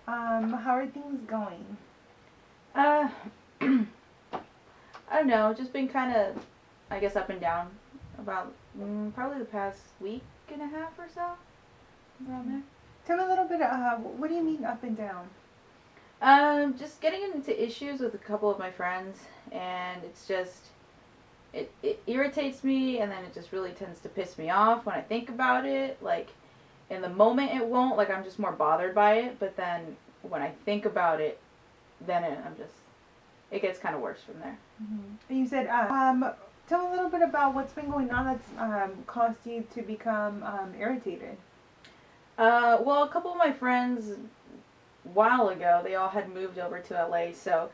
How are things going? Uh, I don't know. Just been kind of, I guess, up and down about probably the past week and a half or so, around there. Tell me a little bit. What do you mean up and down? Just getting into issues with a couple of my friends, and it's just it irritates me, and then it just really tends to piss me off when I think about it. Like in the moment, it won't. Like I'm just more bothered by it, but then when I think about it, I'm just it gets kind of worse from there. And you said, tell me a little bit about what's been going on that's caused you to become irritated. Well, a couple of my friends while ago, they all had moved over to LA, so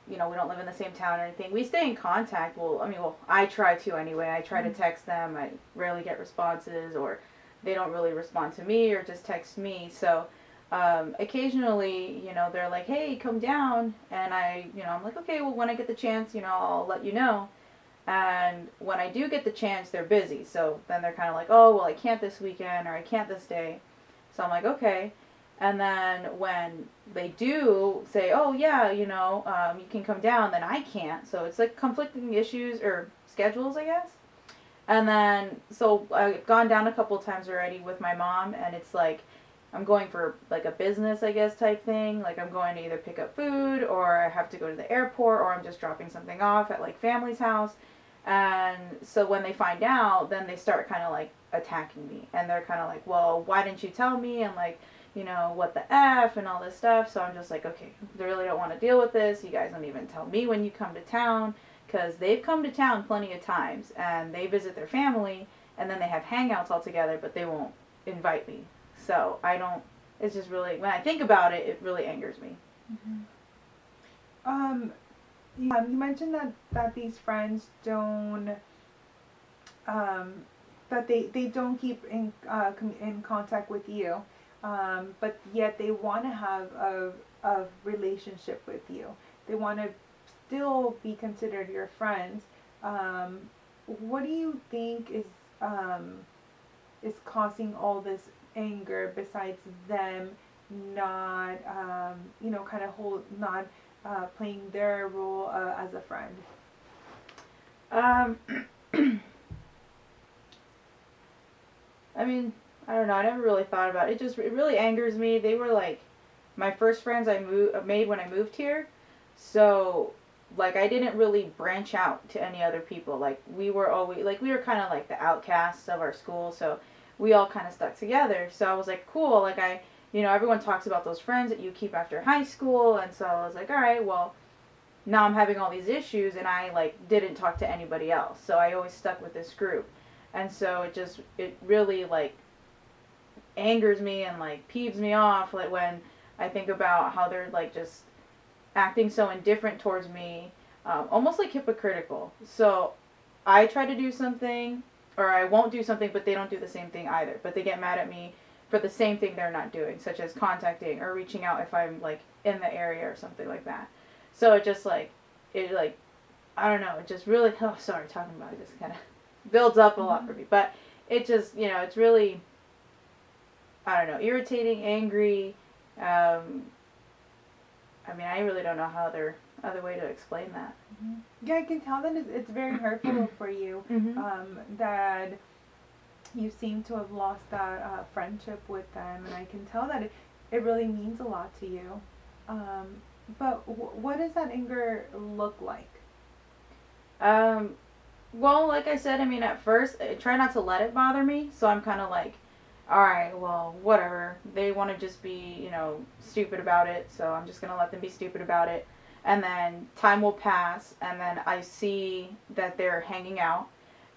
we don't live in the same town or anything. We stay in contact. Well, I try to anyway. I try to text them. I rarely get responses, or they don't really respond to me, or just text me. So occasionally, they're like, "Hey, come down," and I'm like, "Okay, well, when I get the chance, I'll let you know." And when I do get the chance, they're busy. So then they're kind of like, "Oh, well, I can't this weekend, or I can't this day." So I'm like, "Okay." And then when they do say, "Oh yeah, you can come down," then I can't. So it's like conflicting issues or schedules, I guess. And then so I've gone down a couple times already with my mom, and it's like I'm going for like a business, I guess, type thing. Like I'm going to either pick up food, or I have to go to the airport, or I'm just dropping something off at like family's house. And so when they find out, then they start kind of like attacking me, and they're kind of like, "Well, why didn't you tell me?" And like, what the f and all this stuff. So I'm just like, okay, I really don't want to deal with this. You guys don't even tell me when you come to town, because they've come to town plenty of times and they visit their family, and then they have hangouts all together, but they won't invite me. So I don't. It's just really, when I think about it, it really angers me. Mm-hmm. Um, you mentioned that these friends don't um, that they don't keep in contact with you, but yet they want to have a relationship with you. They want to still be considered your friends. Um, what do you think is causing all this anger besides them not kind of hold not playing their role as a friend? Um, I mean, I don't know. I never really thought about it. It really angers me. They were like my first friends made when I moved here. So like I didn't really branch out to any other people. Like we were kind of like the outcasts of our school. So we all kind of stuck together. So I was like, cool. Like everyone talks about those friends that you keep after high school, and so I was like, all right, well, now I'm having all these issues, and I like didn't talk to anybody else. So I always stuck with this group. And so it really like angers me and like peeves me off, like when I think about how they're like just acting so indifferent towards me, almost like hypocritical. So I try to do something, or I won't do something, but they don't do the same thing either. But they get mad at me for the same thing they're not doing, such as contacting or reaching out if I'm like in the area or something like that. So it like I don't know, it just really sorry talking about it just kind of builds up a lot Mm-hmm. for me. But it just it's really I don't know, irritating, angry. Um, I mean, I really don't know how other way to explain that. Mm-hmm. Yeah, I can tell that it's very hurtful for you. Mhm. That you seem to have lost that friendship with them, and I can tell that it really means a lot to you. Um, but what does that anger look like? Um, well, like I said, I mean, at first, I try not to let it bother me. So I'm kind of like, all right, well, whatever. They want to just be, stupid about it. So I'm just gonna let them be stupid about it. And then time will pass, and then I see that they're hanging out,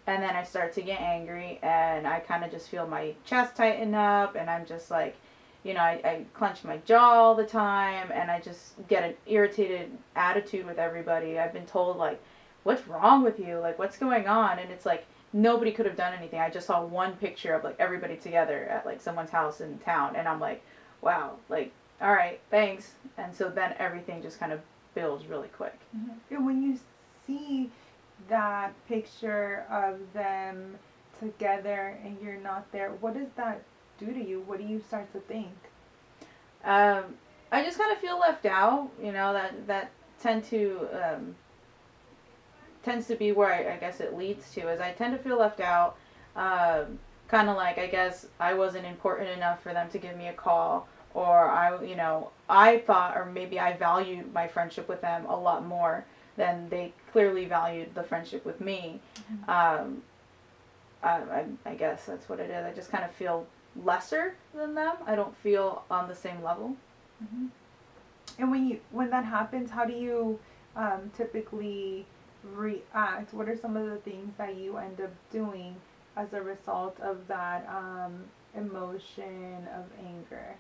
and then I start to get angry, and I kind of just feel my chest tighten up, and I'm just like, I clench my jaw all the time, and I just get an irritated attitude with everybody. I've been told like, what's wrong with you? Like, what's going on? And it's like nobody could have done anything. I just saw one picture of like everybody together at like someone's house in town, and I'm like, wow, like, all right, thanks. And so then everything just kind of builds really quick. Mm-hmm. And when you see that picture of them together and you're not there, what does that do to you? What do you start to think? Um, I just kind of feel left out. You know, that tend to tends to be where I guess it leads to is I tend to feel left out. Kind of like I guess I wasn't important enough for them to give me a call, or I thought, or maybe I valued my friendship with them a lot more than they clearly valued the friendship with me. Mm-hmm. Um, I guess that's what it is. I just kind of feel lesser than them. I don't feel on the same level. Mm-hmm. And when that happens, how do you typically react? What are some of the things that you end up doing as a result of that emotion of anger?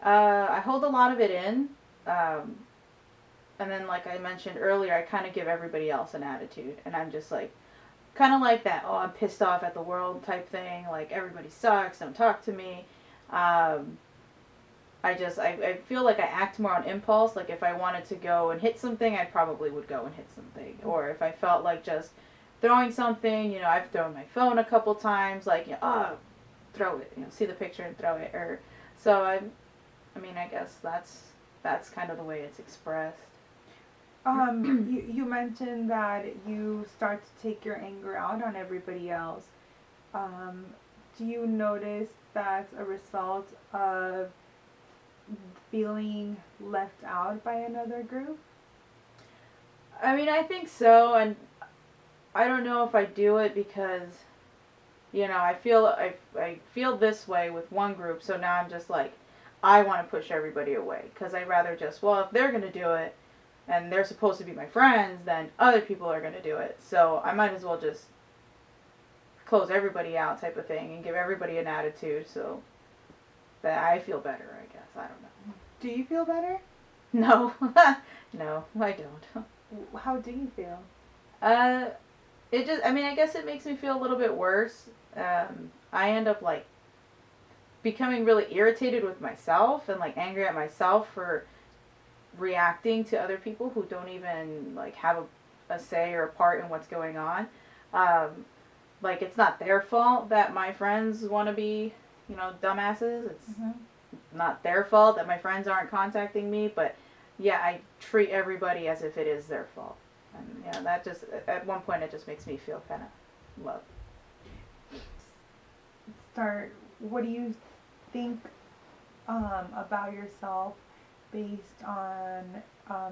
I hold a lot of it in. Um, and then, like I mentioned earlier, I kind of give everybody else an attitude. And I'm just like, kind of like that, oh, I'm pissed off at the world type thing. Like, everybody sucks, don't talk to me. Um, I feel like I act more on impulse. Like, if I wanted to go and hit something, I probably would go and hit something. Or if I felt like just throwing something, I've thrown my phone a couple times, like, throw it, see the picture and throw it. Or, so I mean, I guess that's kind of the way it's expressed. You mentioned that you start to take your anger out on everybody else. Um, do you notice that's a result of feeling left out by another group? I mean, I think so, and I don't know if I do it because I feel this way with one group, so now I'm just like I want to push everybody away because I'd rather just, well, if they're gonna do it and they're supposed to be my friends, then other people are gonna do it, so I might as well just close everybody out type of thing and give everybody an attitude so that I feel better. I guess I don't know. Do you feel better? No, no, I don't. How do you feel? Uh, it just, I mean, I guess it makes me feel a little bit worse. I end up like becoming really irritated with myself and like angry at myself for reacting to other people who don't even like have a say or a part in what's going on. Um, like it's not their fault that my friends want to be, dumbasses. It's Mm-hmm. not their fault that my friends aren't contacting me, but yeah, I treat everybody as if it is their fault. And yeah, that just at one point it just makes me feel kind of low. Start. What do you think about yourself based on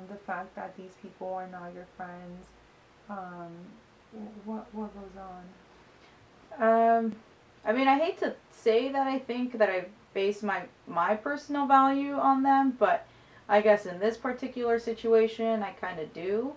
the fact that these people are not your friends? Um, what goes on? Um, I mean, I hate to say that I think that I base my personal value on them, but I guess in this particular situation, I kind of do.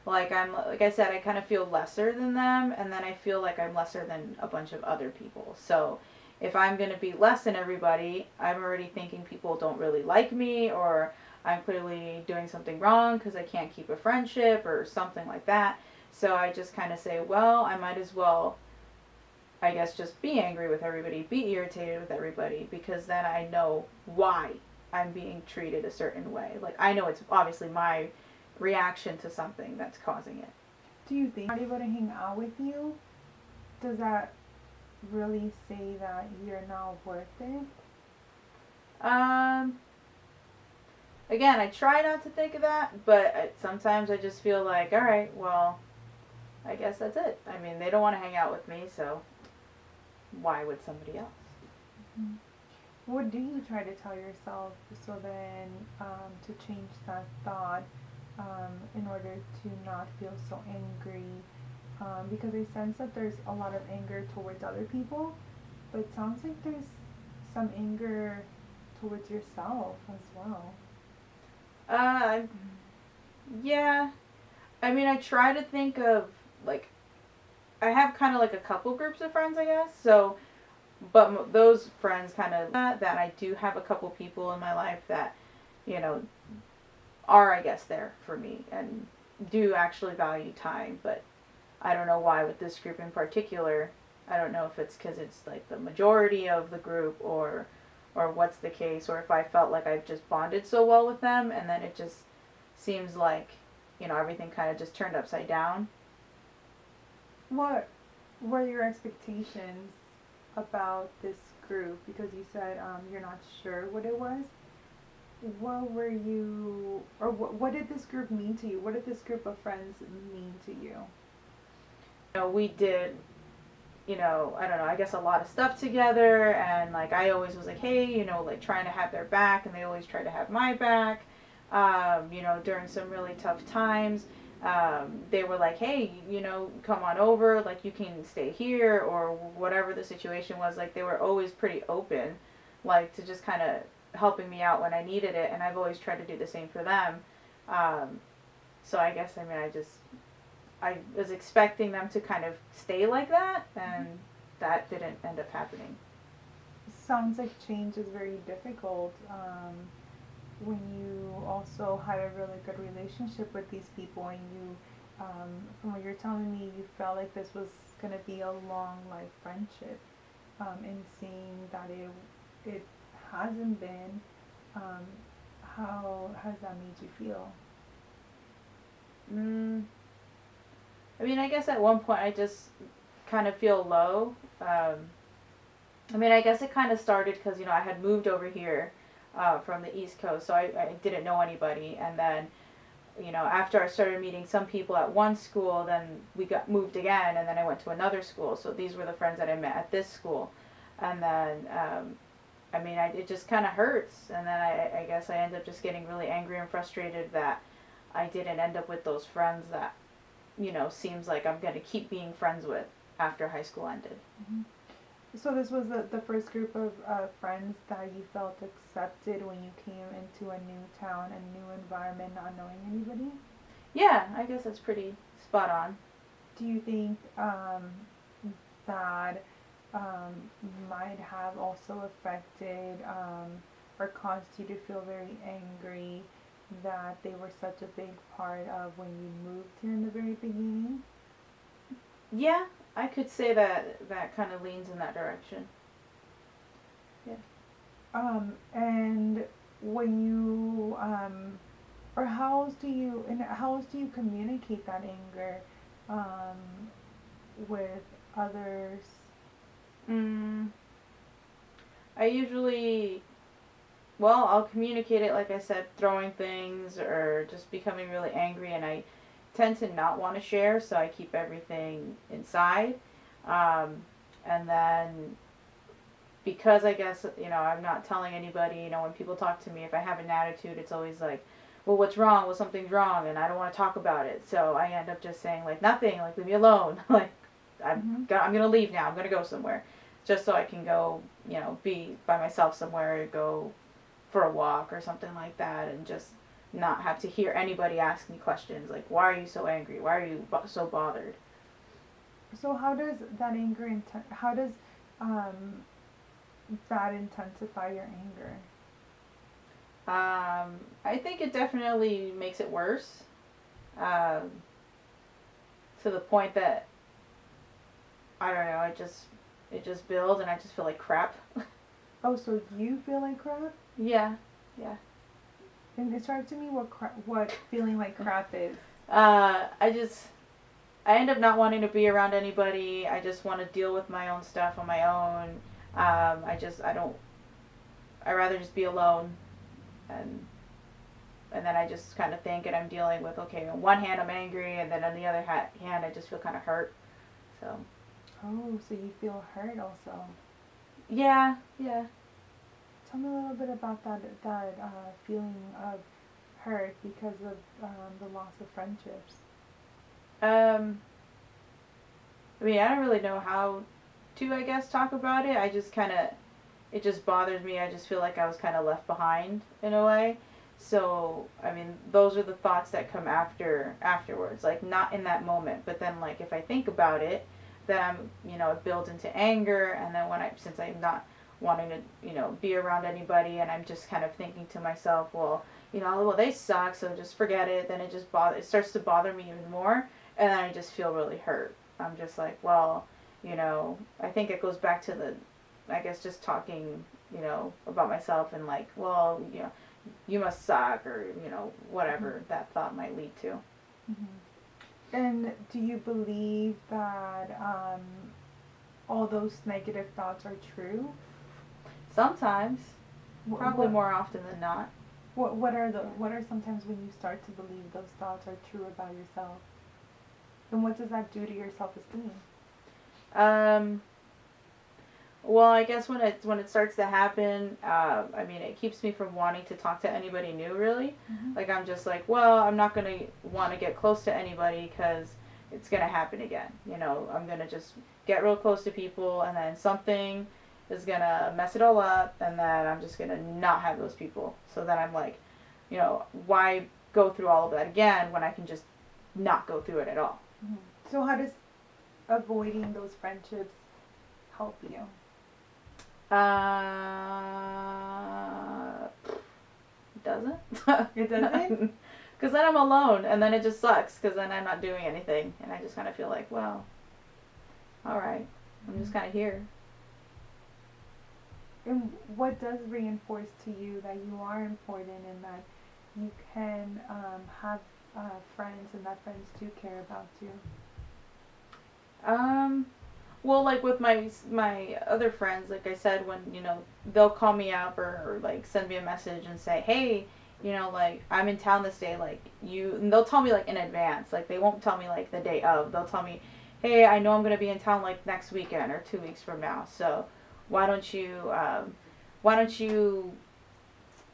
Like I said, I kind of feel lesser than them, and then I feel like I'm lesser than a bunch of other people. So if I'm gonna be less than everybody, I'm already thinking people don't really like me, or I'm clearly doing something wrong because I can't keep a friendship or something like that. So I just kind of say, well, I might as well, I guess, just be angry with everybody, be irritated with everybody, because then I know why I'm being treated a certain way. Like, I know it's obviously my reaction to something that's causing it. Do you think not able to hang out with you? Does that really say that you're not worth it? Um, Again, I try not to think of that, but sometimes I just feel like, all right, well, I guess that's it. I mean, they don't want to hang out with me, so why would somebody else? Mhm. What do you try to tell yourself so then to change that thought in order to not feel so angry? Because I sense that there's a lot of anger towards other people, but it sounds like there's some anger towards yourself as well. Uh, yeah. I mean, I try to think of, like, I have kind of like a couple groups of friends, I guess. So, but those friends kind of that I do have a couple people in my life that, you know, are, I guess, there for me and do actually value time. But I don't know why with this group in particular. I don't know if it's because it's like the majority of the group, or what's the case, or if I felt like I've just bonded so well with them and then it just seems like, everything kind of just turned upside down. What were your expectations about this group? Because you said you're not sure what it was. what were you, or what did this group mean to you? What did this group of friends mean to you? We did, I don't know, I guess a lot of stuff together, and like I always was like, hey, like trying to have their back, and they always tried to have my back. During some really tough times, they were like, hey, come on over, like you can stay here, or whatever the situation was. Like they were always pretty open, like to just kind of helping me out when I needed it, and I've always tried to do the same for them. Um, so I guess, I was expecting them to kind of stay like that, and that didn't end up happening. Sounds like change is very difficult. When you also had a really good relationship with these people, and from what you're telling me, you felt like this was going to be a long life friendship, and seeing that it hasn't been, um, how has that made you feel? Mm, I guess at one point I just kind of feel low. I guess it kind of started because, I had moved over here from the East Coast, so I didn't know anybody. And then, after I started meeting some people at one school, then we got moved again, and then I went to another school. So these were the friends that I met at this school. And then, it just kind of hurts. And then I guess I ended up just getting really angry and frustrated that I didn't end up with those friends that, seems like I'm going to keep being friends with after high school ended. Mm-hmm. So this was the first group of friends that you felt accepted when you came into a new town, a new environment, not knowing anybody? Yeah, I guess that's pretty spot on. Do you think that might have also affected, or caused you to feel very angry that they were such a big part of when you moved here in the very beginning? Yeah, I could say that kind of leans in that direction. Yeah. And when you, or how else do you communicate that anger, um, with others? Mm, I usually, well, I'll communicate it like I said, throwing things or just becoming really angry, and I tend to not want to share, so I keep everything inside. Um, and then because I guess, I'm not telling anybody, when people talk to me, if I have an attitude, it's always like, well, what's wrong? Well, something's wrong, and I don't want to talk about it. So I end up just saying, like, nothing, like, leave me alone. Like, Mm-hmm. I'm going to leave now. I'm going to go somewhere. Just so I can go, be by myself somewhere, go for a walk or something like that, and just not have to hear anybody ask me questions like, why are you so angry? Why are you so bothered? So how does um, that intensify your anger? I think it definitely makes it worse, um, to the point that I don't know. It just builds, and I just feel like crap. Oh, so you feel like crap? Yeah, yeah. And describe to me what feeling like crap is. I end up not wanting to be around anybody. I just want to deal with my own stuff on my own. I don't. I rather just be alone, and and then I just kind of think, and I'm dealing with, okay, on one hand I'm angry, and then on the other hand I just feel kind of hurt. So Oh, so you feel hurt also. yeah, yeah. Tell me a little bit about that feeling of hurt because of the loss of friendships. Um, I don't really know how to, I guess, talk about it. I just kind of, it just bothers me. I just feel like I was kind of left behind in a way. So, those are the thoughts that come afterwards. Like, not in that moment, but then, like, if I think about it, then it builds into anger. And then since I'm not wanting to, be around anybody, and I'm just kind of thinking to myself, well, well, they suck, so just forget it. Then it starts to bother me even more. And then I just feel really hurt. I'm just like, well, I think it goes back to I guess, just talking, about myself, and like, well, you must suck, or, whatever Mm-hmm. that thought might lead to. Mm-hmm. And do you believe that all those negative thoughts are true? Sometimes, What, probably what more often than not. What are sometimes when you start to believe those thoughts are true about yourself? And what does that do to your self esteem? Um, well, I guess when it starts to happen, I mean, it keeps me from wanting to talk to anybody new. Really, Mm-hmm. like I'm just like, well, I'm not gonna want to get close to anybody because it's gonna happen again. You know, I'm gonna just get real close to people, and then something is gonna mess it all up, and then I'm just gonna not have those people. So then I'm like, you know, why go through all of that again when I can just not go through it at all? Mm-hmm. So how does avoiding those friendships help you? Doesn't. It doesn't? Because then I'm alone, and then it just sucks. Because then I'm not doing anything, and I just kind of feel like, well, all right, I'm just kind of here. And what does reinforce to you that you are important and that you can have friends and that friends do care about you? Um, well, like with my other friends, like I said, when they'll call me up or like send me a message and say, hey, like I'm in town this day, like and they'll tell me like in advance, like they won't tell me like the day of. They'll tell me, hey, I know I'm gonna be in town like next weekend or 2 weeks from now, so why don't you why don't you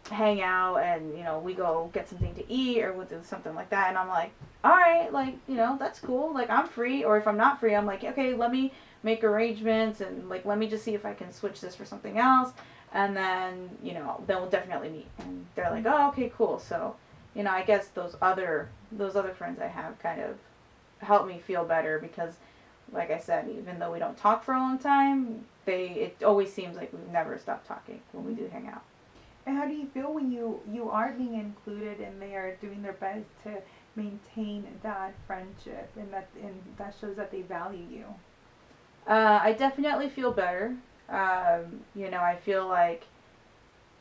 hang out and we go get something to eat or we'll do something like that. And I'm like, all right, like that's cool, like I'm free. Or if I'm not free, I'm like, okay, let me make arrangements and like let me just see if I can switch this for something else. And then then we'll definitely meet. And they're like, oh, okay, cool. So I guess those other friends I have kind of help me feel better because like I said, even though we don't talk for a long time, it always seems like we've never stopped talking when we do hang out. And how do you feel when you are being included and they are doing their best to maintain that friendship and that shows that they value you? I definitely feel better. I feel like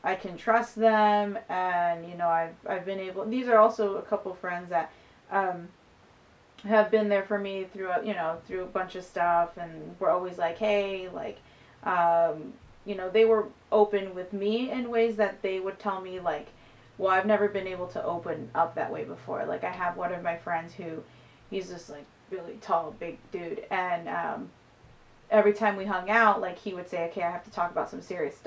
I can trust them, and I've been able. These are also a couple friends that um, have been there for me throughout, through a bunch of stuff, and we're always like, hey, like, they were open with me in ways that they would tell me like, well, I've never been able to open up that way before. Like, I have one of my friends who, he's this like really tall, big dude, and every time we hung out, like he would say, okay, I have to talk about some serious stuff.